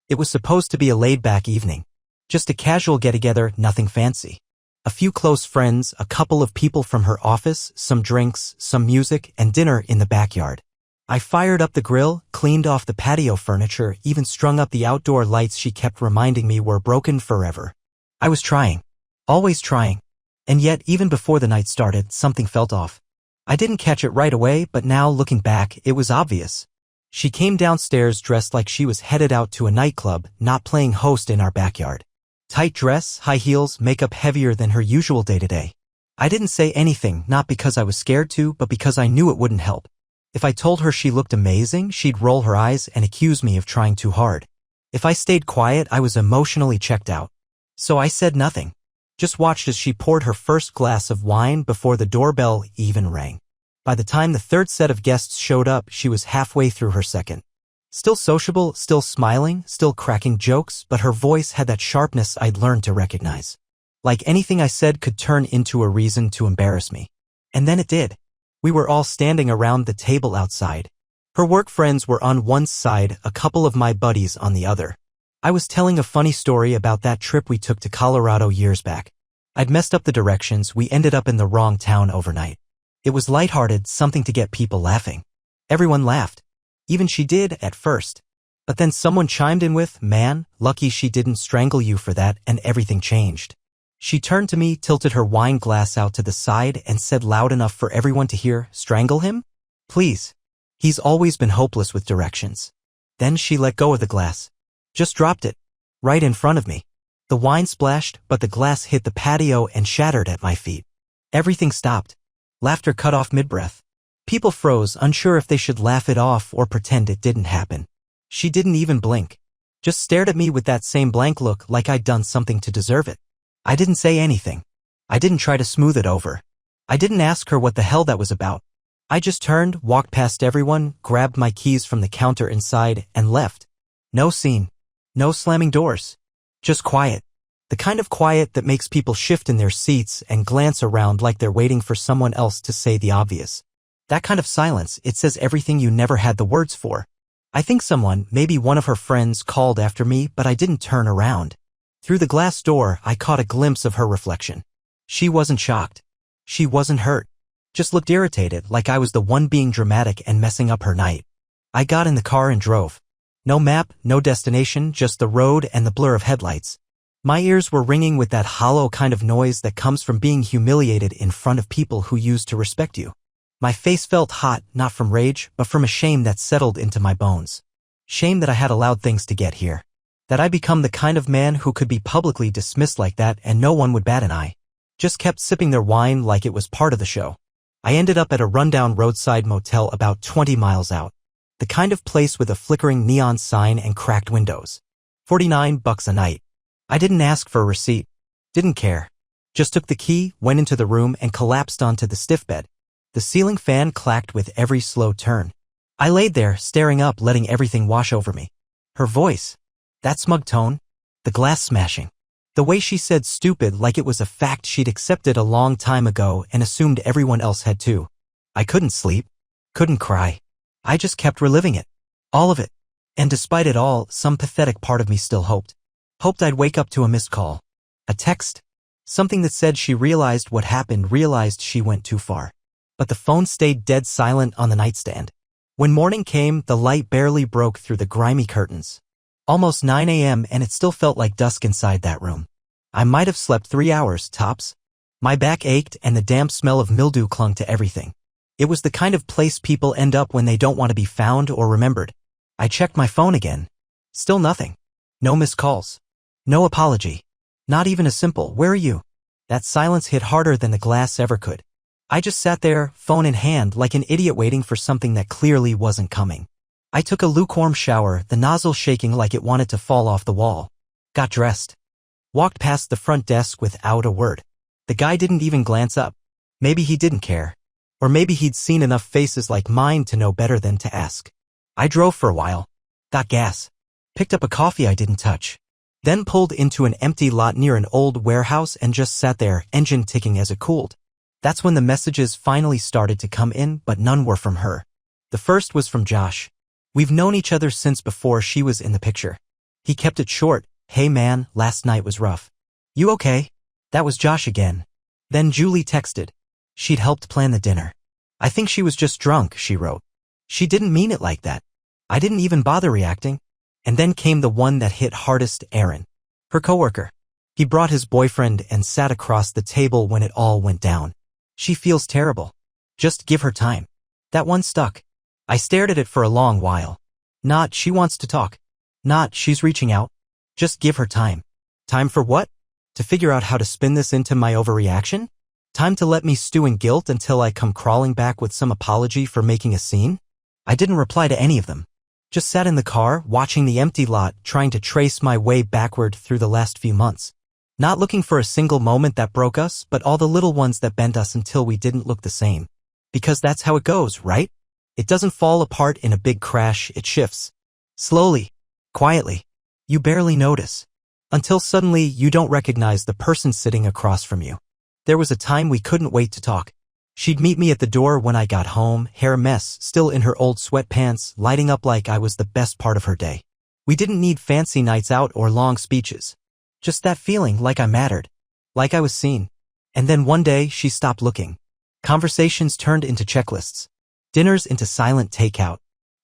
It was supposed to be a laid-back evening. Just a casual get-together, nothing fancy. A few close friends, a couple of people from her office, some drinks, some music, and dinner in the backyard. I fired up the grill, cleaned off the patio furniture, even strung up the outdoor lights she kept reminding me were broken forever. I was trying. Always trying. And yet, even before the night started, something felt off. I didn't catch it right away, but now, looking back, it was obvious. She came downstairs dressed like she was headed out to a nightclub, not playing host in our backyard. Tight dress, high heels, makeup heavier than her usual day-to-day. I didn't say anything, not because I was scared to, but because I knew it wouldn't help. If I told her she looked amazing, she'd roll her eyes and accuse me of trying too hard. If I stayed quiet, I was emotionally checked out. So I said nothing. Just watched as she poured her first glass of wine before the doorbell even rang. By the time the third set of guests showed up, she was halfway through her second. Still sociable, still smiling, still cracking jokes, but her voice had that sharpness I'd learned to recognize. Like anything I said could turn into a reason to embarrass me. And then it did. We were all standing around the table outside. Her work friends were on one side, a couple of my buddies on the other. I was telling a funny story about that trip we took to Colorado years back. I'd messed up the directions, we ended up in the wrong town overnight. It was lighthearted, something to get people laughing. Everyone laughed. Even she did, at first. But then someone chimed in with, "Man, lucky she didn't strangle you for that," and everything changed. She turned to me, tilted her wine glass out to the side, and said loud enough for everyone to hear, "Strangle him? Please. He's always been hopeless with directions." Then she let go of the glass. Just dropped it. Right in front of me. The wine splashed, but the glass hit the patio and shattered at my feet. Everything stopped. Laughter cut off mid-breath. People froze, unsure if they should laugh it off or pretend it didn't happen. She didn't even blink. Just stared at me with that same blank look, like I'd done something to deserve it. I didn't say anything. I didn't try to smooth it over. I didn't ask her what the hell that was about. I just turned, walked past everyone, grabbed my keys from the counter inside, and left. No scene. No slamming doors. Just quiet. The kind of quiet that makes people shift in their seats and glance around like they're waiting for someone else to say the obvious. That kind of silence, it says everything you never had the words for. I think someone, maybe one of her friends, called after me, but I didn't turn around. Through the glass door, I caught a glimpse of her reflection. She wasn't shocked. She wasn't hurt. Just looked irritated, like I was the one being dramatic and messing up her night. I got in the car and drove. No map, no destination, just the road and the blur of headlights. My ears were ringing with that hollow kind of noise that comes from being humiliated in front of people who used to respect you. My face felt hot, not from rage, but from a shame that settled into my bones. Shame that I had allowed things to get here. That I'd become the kind of man who could be publicly dismissed like that and no one would bat an eye. Just kept sipping their wine like it was part of the show. I ended up at a rundown roadside motel about 20 miles out. The kind of place with a flickering neon sign and cracked windows. $49 a night. I didn't ask for a receipt. Didn't care. Just took the key, went into the room, and collapsed onto the stiff bed. The ceiling fan clacked with every slow turn. I laid there, staring up, letting everything wash over me. Her voice. That smug tone. The glass smashing. The way she said stupid like it was a fact she'd accepted a long time ago and assumed everyone else had too. I couldn't sleep. Couldn't cry. I just kept reliving it. All of it. And despite it all, some pathetic part of me still hoped. Hoped I'd wake up to a missed call. A text. Something that said she realized what happened, realized she went too far. But the phone stayed dead silent on the nightstand. When morning came, the light barely broke through the grimy curtains. Almost 9 a.m. and it still felt like dusk inside that room. I might have slept 3 hours, tops. My back ached and the damp smell of mildew clung to everything. It was the kind of place people end up when they don't want to be found or remembered. I checked my phone again. Still nothing. No missed calls. No apology. Not even a simple, "Where are you?" That silence hit harder than the glass ever could. I just sat there, phone in hand, like an idiot waiting for something that clearly wasn't coming. I took a lukewarm shower, the nozzle shaking like it wanted to fall off the wall. Got dressed. Walked past the front desk without a word. The guy didn't even glance up. Maybe he didn't care. Or maybe he'd seen enough faces like mine to know better than to ask. I drove for a while. Got gas. Picked up a coffee I didn't touch. Then pulled into an empty lot near an old warehouse and just sat there, engine ticking as it cooled. That's when the messages finally started to come in, but none were from her. The first was from Josh. We've known each other since before she was in the picture. He kept it short. Hey man, last night was rough. You okay? That was Josh again. Then Julie texted. She'd helped plan the dinner. I think she was just drunk, she wrote. She didn't mean it like that. I didn't even bother reacting. And then came the one that hit hardest, Aaron. Her coworker. He brought his boyfriend and sat across the table when it all went down. She feels terrible. Just give her time. That one stuck. I stared at it for a long while. Not she wants to talk. Not she's reaching out. Just give her time. Time for what? To figure out how to spin this into my overreaction? Time to let me stew in guilt until I come crawling back with some apology for making a scene? I didn't reply to any of them. Just sat in the car, watching the empty lot, trying to trace my way backward through the last few months. Not looking for a single moment that broke us, but all the little ones that bent us until we didn't look the same. Because that's how it goes, right? It doesn't fall apart in a big crash, it shifts. Slowly. Quietly. You barely notice. Until suddenly you don't recognize the person sitting across from you. There was a time we couldn't wait to talk. She'd meet me at the door when I got home, hair a mess, still in her old sweatpants, lighting up like I was the best part of her day. We didn't need fancy nights out or long speeches. Just that feeling like I mattered. Like I was seen. And then one day she stopped looking. Conversations turned into checklists. Dinners into silent takeout.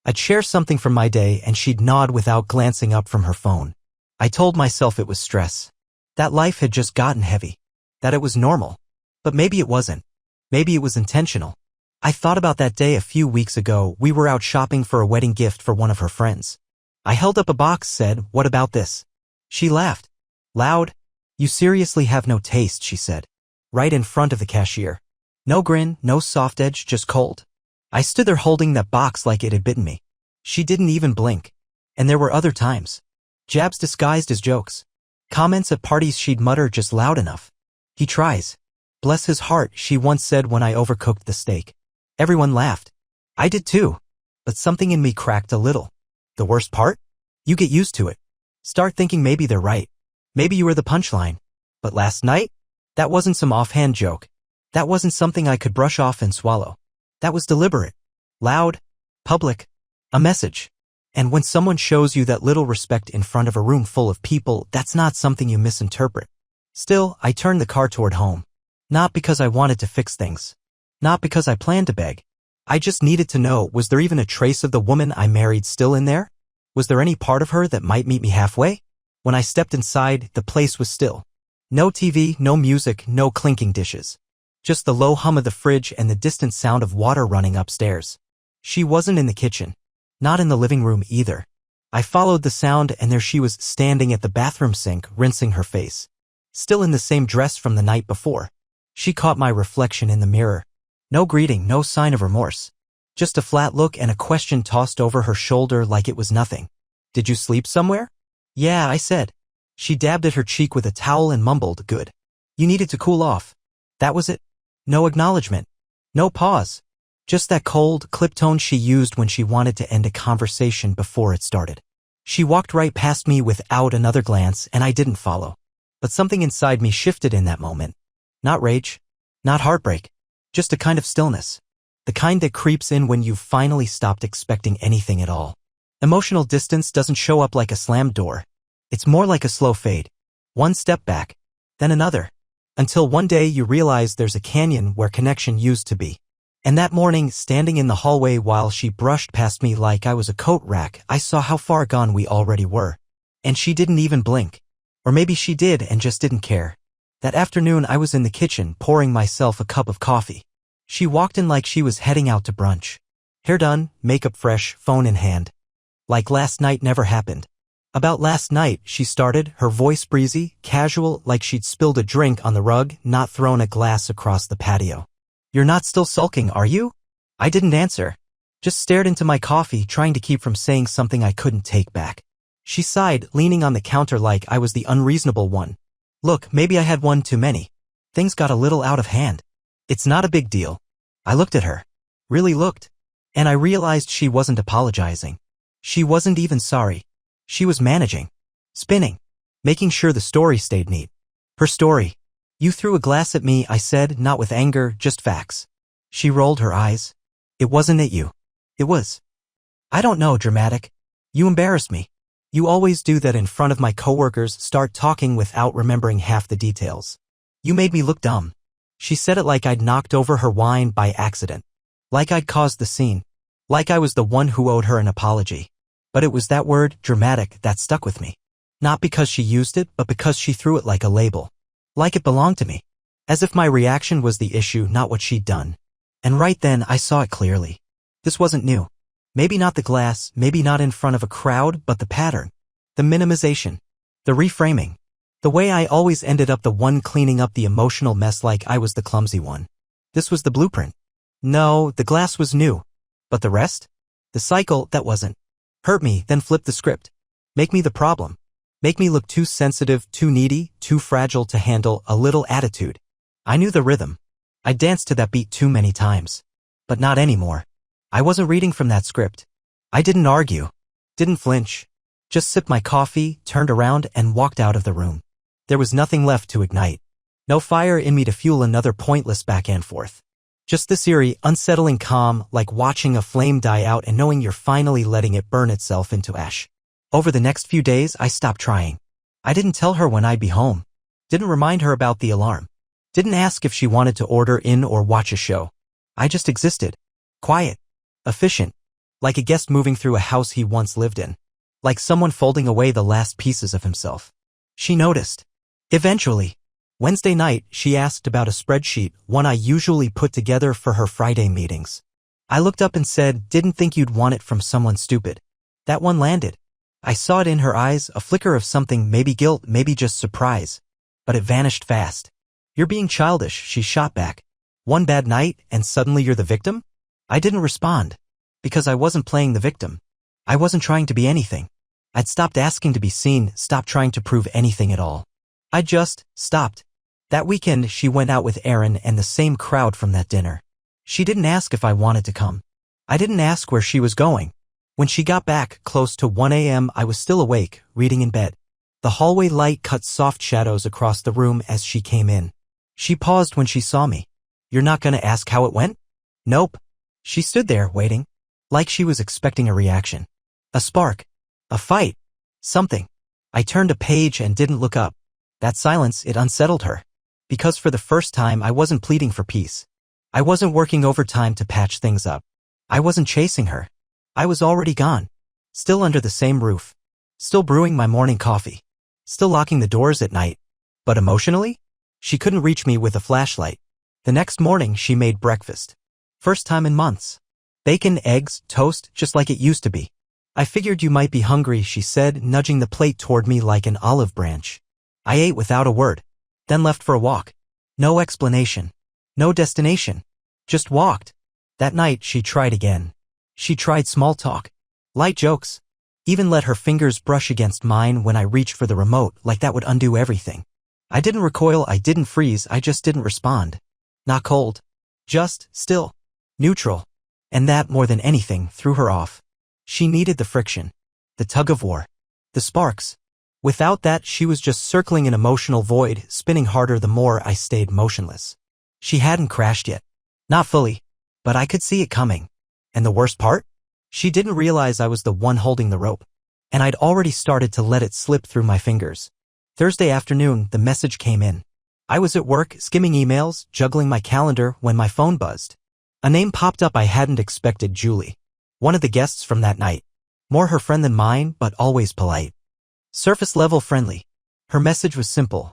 I'd share something from my day and she'd nod without glancing up from her phone. I told myself it was stress. That life had just gotten heavy. That it was normal. But maybe it wasn't. Maybe it was intentional. I thought about that day a few weeks ago. We were out shopping for a wedding gift for one of her friends. I held up a box, said, "What about this?" She laughed. Loud. "You seriously have no taste," she said. Right in front of the cashier. No grin, no soft edge, just cold. I stood there holding that box like it had bitten me. She didn't even blink. And there were other times. Jabs disguised as jokes. Comments at parties she'd mutter just loud enough. "He tries. Bless his heart," she once said when I overcooked the steak. Everyone laughed. I did too. But something in me cracked a little. The worst part? You get used to it. Start thinking maybe they're right. Maybe you were the punchline. But last night? That wasn't some offhand joke. That wasn't something I could brush off and swallow. That was deliberate. Loud. Public. A message. And when someone shows you that little respect in front of a room full of people, that's not something you misinterpret. Still, I turned the car toward home. Not because I wanted to fix things. Not because I planned to beg. I just needed to know, was there even a trace of the woman I married still in there? Was there any part of her that might meet me halfway? When I stepped inside, the place was still. No TV, no music, no clinking dishes. Just the low hum of the fridge and the distant sound of water running upstairs. She wasn't in the kitchen. Not in the living room either. I followed the sound and there she was standing at the bathroom sink, rinsing her face. Still in the same dress from the night before. She caught my reflection in the mirror. No greeting, no sign of remorse. Just a flat look and a question tossed over her shoulder like it was nothing. "Did you sleep somewhere?" "Yeah," I said. She dabbed at her cheek with a towel and mumbled, "Good. You needed to cool off." That was it. No acknowledgement. No pause. Just that cold, clipped tone she used when she wanted to end a conversation before it started. She walked right past me without another glance and I didn't follow. But something inside me shifted in that moment. Not rage. Not heartbreak. Just a kind of stillness. The kind that creeps in when you've finally stopped expecting anything at all. Emotional distance doesn't show up like a slammed door. It's more like a slow fade. One step back. Then another. Until one day you realize there's a canyon where connection used to be. And that morning, standing in the hallway while she brushed past me like I was a coat rack, I saw how far gone we already were. And she didn't even blink. Or maybe she did and just didn't care. That afternoon I was in the kitchen pouring myself a cup of coffee. She walked in like she was heading out to brunch. Hair done, makeup fresh, phone in hand. Like last night never happened. About last night, she started, her voice breezy, casual, like she'd spilled a drink on the rug, not thrown a glass across the patio. "You're not still sulking, are you?" I didn't answer. Just stared into my coffee, trying to keep from saying something I couldn't take back. She sighed, leaning on the counter like I was the unreasonable one. "Look, maybe I had one too many. Things got a little out of hand. It's not a big deal." I looked at her. Really looked. And I realized she wasn't apologizing. She wasn't even sorry. She was managing. Spinning. Making sure the story stayed neat. Her story. "You threw a glass at me," I said, not with anger, just facts. She rolled her eyes. "It wasn't at you. It was. I don't know, dramatic. You embarrassed me. You always do that in front of my coworkers, start talking without remembering half the details. You made me look dumb. She said it like I'd knocked over her wine by accident. Like I'd caused the scene. Like I was the one who owed her an apology. But it was that word, dramatic, that stuck with me. Not because she used it, but because she threw it like a label. Like it belonged to me. As if my reaction was the issue, not what she'd done. And right then, I saw it clearly. This wasn't new. Maybe not the glass, maybe not in front of a crowd, but the pattern. The minimization. The reframing. The way I always ended up the one cleaning up the emotional mess like I was the clumsy one. This was the blueprint. No, the glass was new. But the rest? The cycle, that wasn't. Hurt me, then flip the script. Make me the problem. Make me look too sensitive, too needy, too fragile to handle a little attitude. I knew the rhythm. I danced to that beat too many times. But not anymore. I wasn't reading from that script. I didn't argue. Didn't flinch. Just sipped my coffee, turned around, and walked out of the room. There was nothing left to ignite. No fire in me to fuel another pointless back and forth. Just this eerie, unsettling calm, like watching a flame die out and knowing you're finally letting it burn itself into ash. Over the next few days, I stopped trying. I didn't tell her when I'd be home. Didn't remind her about the alarm. Didn't ask if she wanted to order in or watch a show. I just existed. Quiet. Efficient. Like a guest moving through a house he once lived in. Like someone folding away the last pieces of himself. She noticed. Eventually. Wednesday night, she asked about a spreadsheet, one I usually put together for her Friday meetings. I looked up and said, didn't think you'd want it from someone stupid. That one landed. I saw it in her eyes, a flicker of something, maybe guilt, maybe just surprise. But it vanished fast. You're being childish, she shot back. One bad night, and suddenly you're the victim? I didn't respond. Because I wasn't playing the victim. I wasn't trying to be anything. I'd stopped asking to be seen, stopped trying to prove anything at all. I just stopped. That weekend, she went out with Aaron and the same crowd from that dinner. She didn't ask if I wanted to come. I didn't ask where she was going. When she got back, close to 1 a.m., I was still awake, reading in bed. The hallway light cut soft shadows across the room as she came in. She paused when she saw me. You're not gonna ask how it went? Nope. She stood there, waiting. Like she was expecting a reaction. A spark. A fight. Something. I turned a page and didn't look up. That silence, it unsettled her. Because for the first time, I wasn't pleading for peace. I wasn't working overtime to patch things up. I wasn't chasing her. I was already gone. Still under the same roof. Still brewing my morning coffee. Still locking the doors at night. But emotionally? She couldn't reach me with a flashlight. The next morning, she made breakfast. First time in months. Bacon, eggs, toast, just like it used to be. I figured you might be hungry, she said, nudging the plate toward me like an olive branch. I ate without a word. Then left for a walk. No explanation. No destination. Just walked. That night, she tried again. She tried small talk. Light jokes. Even let her fingers brush against mine when I reached for the remote, like that would undo everything. I didn't recoil, I didn't freeze, I just didn't respond. Not cold. Just still. Neutral. And that, more than anything, threw her off. She needed the friction. The tug-of-war. The sparks. Without that, she was just circling an emotional void, spinning harder the more I stayed motionless. She hadn't crashed yet. Not fully. But I could see it coming. And the worst part? She didn't realize I was the one holding the rope. And I'd already started to let it slip through my fingers. Thursday afternoon, the message came in. I was at work, skimming emails, juggling my calendar, when my phone buzzed. A name popped up I hadn't expected. Julie. One of the guests from that night. More her friend than mine, but always polite. Surface level friendly. Her message was simple.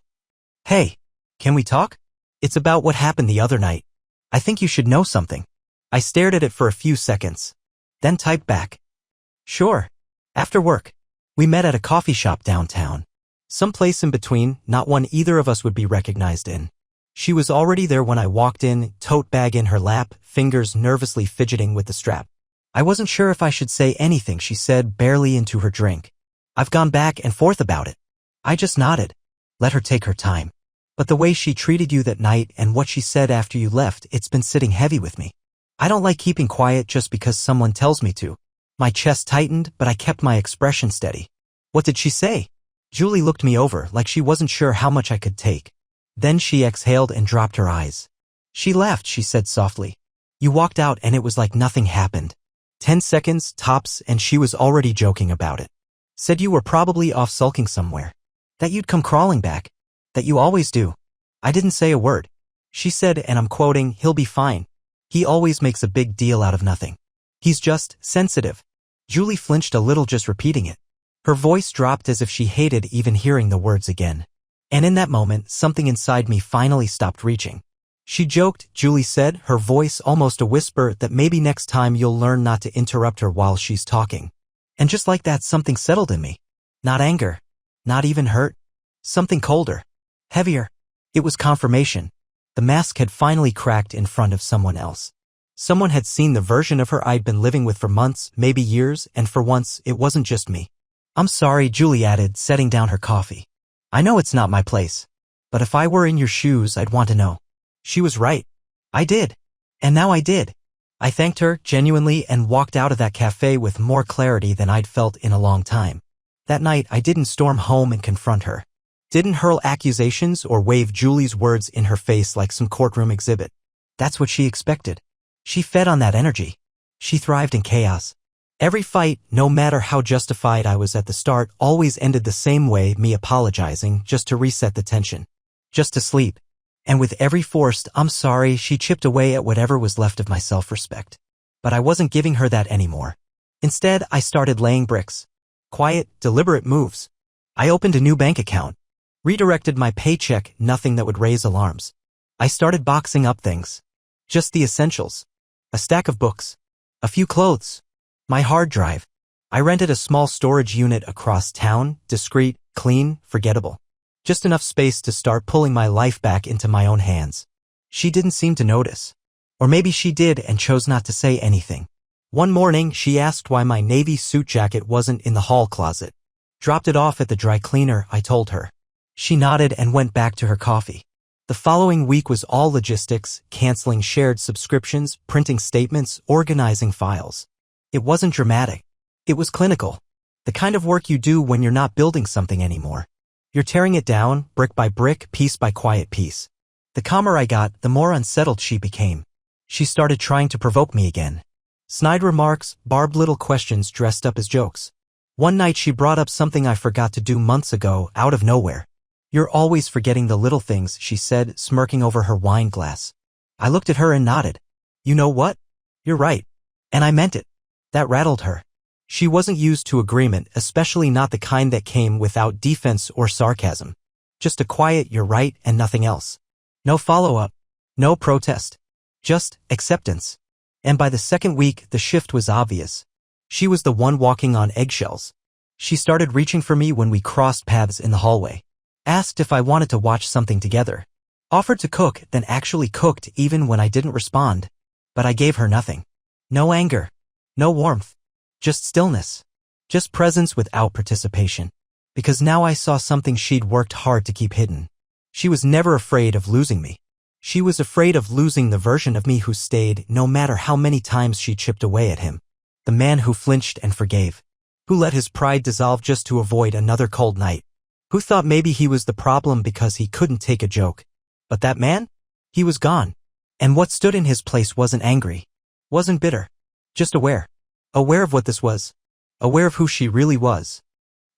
Hey, can we talk? It's about what happened the other night. I think you should know something. I stared at it for a few seconds. Then typed back. Sure. After work. We met at a coffee shop downtown. Some place in between, not one either of us would be recognized in. She was already there when I walked in, tote bag in her lap, fingers nervously fidgeting with the strap. I wasn't sure if I should say anything, she said, barely into her drink. I've gone back and forth about it. I just nodded. Let her take her time. But the way she treated you that night and what she said after you left, it's been sitting heavy with me. I don't like keeping quiet just because someone tells me to. My chest tightened, but I kept my expression steady. What did she say? Julie looked me over like she wasn't sure how much I could take. Then she exhaled and dropped her eyes. She laughed, she said softly. You walked out and it was like nothing happened. 10 seconds, tops, and she was already joking about it. Said you were probably off sulking somewhere. That you'd come crawling back. That you always do. I didn't say a word. She said, and I'm quoting, he'll be fine. He always makes a big deal out of nothing. He's just sensitive. Julie flinched a little just repeating it. Her voice dropped as if she hated even hearing the words again. And in that moment, something inside me finally stopped reaching. She joked, Julie said, her voice almost a whisper, that maybe next time you'll learn not to interrupt her while she's talking. And just like that, something settled in me. Not anger. Not even hurt. Something colder. Heavier. It was confirmation. The mask had finally cracked in front of someone else. Someone had seen the version of her I'd been living with for months, maybe years, and for once, it wasn't just me. I'm sorry, Julie added, setting down her coffee. I know it's not my place. But if I were in your shoes, I'd want to know. She was right. I did. And now I did. I thanked her, genuinely, and walked out of that cafe with more clarity than I'd felt in a long time. That night, I didn't storm home and confront her. Didn't hurl accusations or wave Julie's words in her face like some courtroom exhibit. That's what she expected. She fed on that energy. She thrived in chaos. Every fight, no matter how justified I was at the start, always ended the same way, me apologizing just to reset the tension. Just to sleep. And with every forced, I'm sorry, she chipped away at whatever was left of my self-respect. But I wasn't giving her that anymore. Instead, I started laying bricks. Quiet, deliberate moves. I opened a new bank account. Redirected my paycheck, nothing that would raise alarms. I started boxing up things. Just the essentials. A stack of books. A few clothes. My hard drive. I rented a small storage unit across town, discreet, clean, forgettable. Just enough space to start pulling my life back into my own hands. She didn't seem to notice. Or maybe she did and chose not to say anything. One morning, she asked why my navy suit jacket wasn't in the hall closet. Dropped it off at the dry cleaner, I told her. She nodded and went back to her coffee. The following week was all logistics, canceling shared subscriptions, printing statements, organizing files. It wasn't dramatic. It was clinical. The kind of work you do when you're not building something anymore. You're tearing it down, brick by brick, piece by quiet piece. The calmer I got, the more unsettled she became. She started trying to provoke me again. Snide remarks, barbed little questions dressed up as jokes. One night she brought up something I forgot to do months ago, out of nowhere. You're always forgetting the little things, she said, smirking over her wine glass. I looked at her and nodded. You know what? You're right. And I meant it. That rattled her. She wasn't used to agreement, especially not the kind that came without defense or sarcasm. Just a quiet, you're right, and nothing else. No follow-up. No protest. Just acceptance. And by the second week, the shift was obvious. She was the one walking on eggshells. She started reaching for me when we crossed paths in the hallway. Asked if I wanted to watch something together. Offered to cook, then actually cooked even when I didn't respond. But I gave her nothing. No anger. No warmth. Just stillness. Just presence without participation. Because now I saw something she'd worked hard to keep hidden. She was never afraid of losing me. She was afraid of losing the version of me who stayed, no matter how many times she chipped away at him. The man who flinched and forgave. Who let his pride dissolve just to avoid another cold night. Who thought maybe he was the problem because he couldn't take a joke. But that man? He was gone. And what stood in his place wasn't angry. Wasn't bitter. Just aware. Aware of what this was. Aware of who she really was.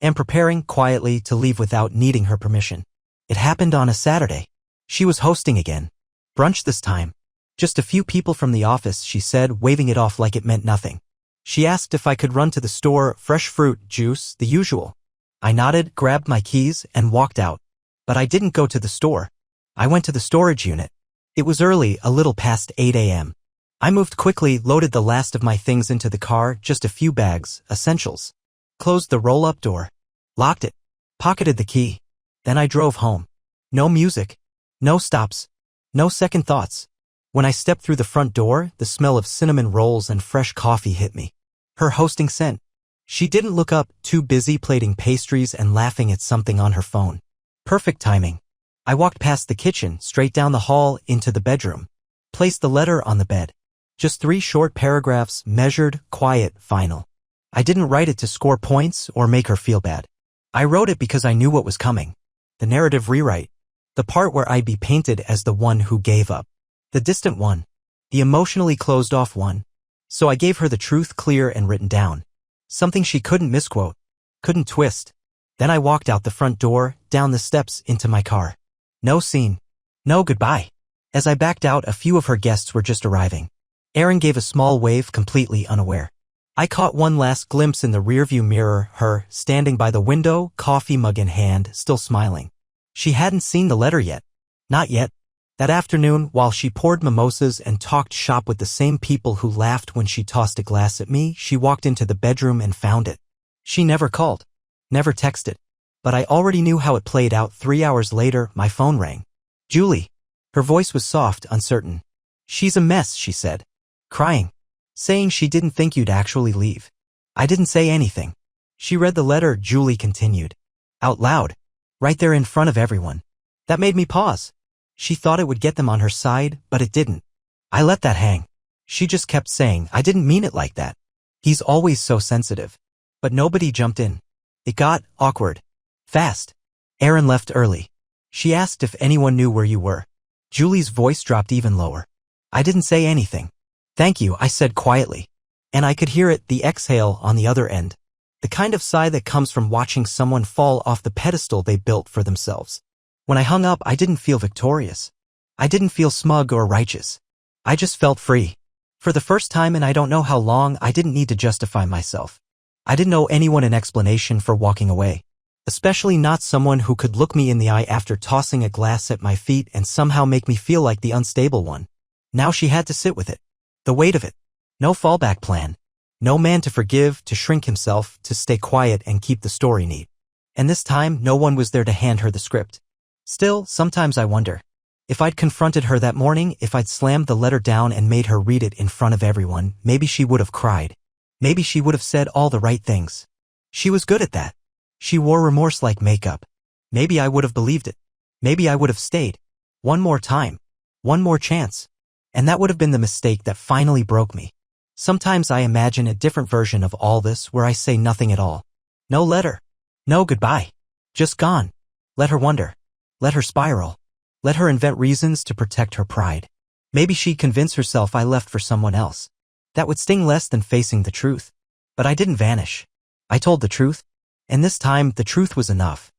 And preparing, quietly, to leave without needing her permission. It happened on a Saturday. She was hosting again. Brunch this time. Just a few people from the office, she said, waving it off like it meant nothing. She asked if I could run to the store, fresh fruit, juice, the usual. I nodded, grabbed my keys, and walked out. But I didn't go to the store. I went to the storage unit. It was early, a little past 8 a.m. I moved quickly, loaded the last of my things into the car, just a few bags, essentials. Closed the roll-up door. Locked it. Pocketed the key. Then I drove home. No music. No stops. No second thoughts. When I stepped through the front door, the smell of cinnamon rolls and fresh coffee hit me. Her hosting scent. She didn't look up, too busy plating pastries and laughing at something on her phone. Perfect timing. I walked past the kitchen, straight down the hall, into the bedroom. Placed the letter on the bed. Just 3 short paragraphs, measured, quiet, final. I didn't write it to score points or make her feel bad. I wrote it because I knew what was coming. The narrative rewrite. The part where I'd be painted as the one who gave up. The distant one. The emotionally closed off one. So I gave her the truth clear and written down. Something she couldn't misquote. Couldn't twist. Then I walked out the front door, down the steps, into my car. No scene. No goodbye. As I backed out, a few of her guests were just arriving. Erin gave a small wave, completely unaware. I caught one last glimpse in the rearview mirror, her, standing by the window, coffee mug in hand, still smiling. She hadn't seen the letter yet. Not yet. That afternoon, while she poured mimosas and talked shop with the same people who laughed when she tossed a glass at me, she walked into the bedroom and found it. She never called. Never texted. But I already knew how it played out. 3 hours later, my phone rang. Julie. Her voice was soft, uncertain. She's a mess, she said. Crying. Saying she didn't think you'd actually leave. I didn't say anything. She read the letter, Julie continued. Out loud. Right there in front of everyone. That made me pause. She thought it would get them on her side, but it didn't. I let that hang. She just kept saying, I didn't mean it like that. He's always so sensitive. But nobody jumped in. It got awkward. Fast. Erin left early. She asked if anyone knew where you were. Julie's voice dropped even lower. I didn't say anything. Thank you, I said quietly. And I could hear it, the exhale on the other end. The kind of sigh that comes from watching someone fall off the pedestal they built for themselves. When I hung up, I didn't feel victorious. I didn't feel smug or righteous. I just felt free. For the first time in I don't know how long, I didn't need to justify myself. I didn't owe anyone an explanation for walking away. Especially not someone who could look me in the eye after tossing a glass at my feet and somehow make me feel like the unstable one. Now she had to sit with it. The weight of it. No fallback plan. No man to forgive, to shrink himself, to stay quiet and keep the story neat. And this time, no one was there to hand her the script. Still, sometimes I wonder. If I'd confronted her that morning, if I'd slammed the letter down and made her read it in front of everyone, maybe she would have cried. Maybe she would have said all the right things. She was good at that. She wore remorse like makeup. Maybe I would have believed it. Maybe I would have stayed. One more time. One more chance. And that would have been the mistake that finally broke me. Sometimes I imagine a different version of all this where I say nothing at all. No letter. No goodbye. Just gone. Let her wonder. Let her spiral. Let her invent reasons to protect her pride. Maybe she'd convince herself I left for someone else. That would sting less than facing the truth. But I didn't vanish. I told the truth. And this time, the truth was enough.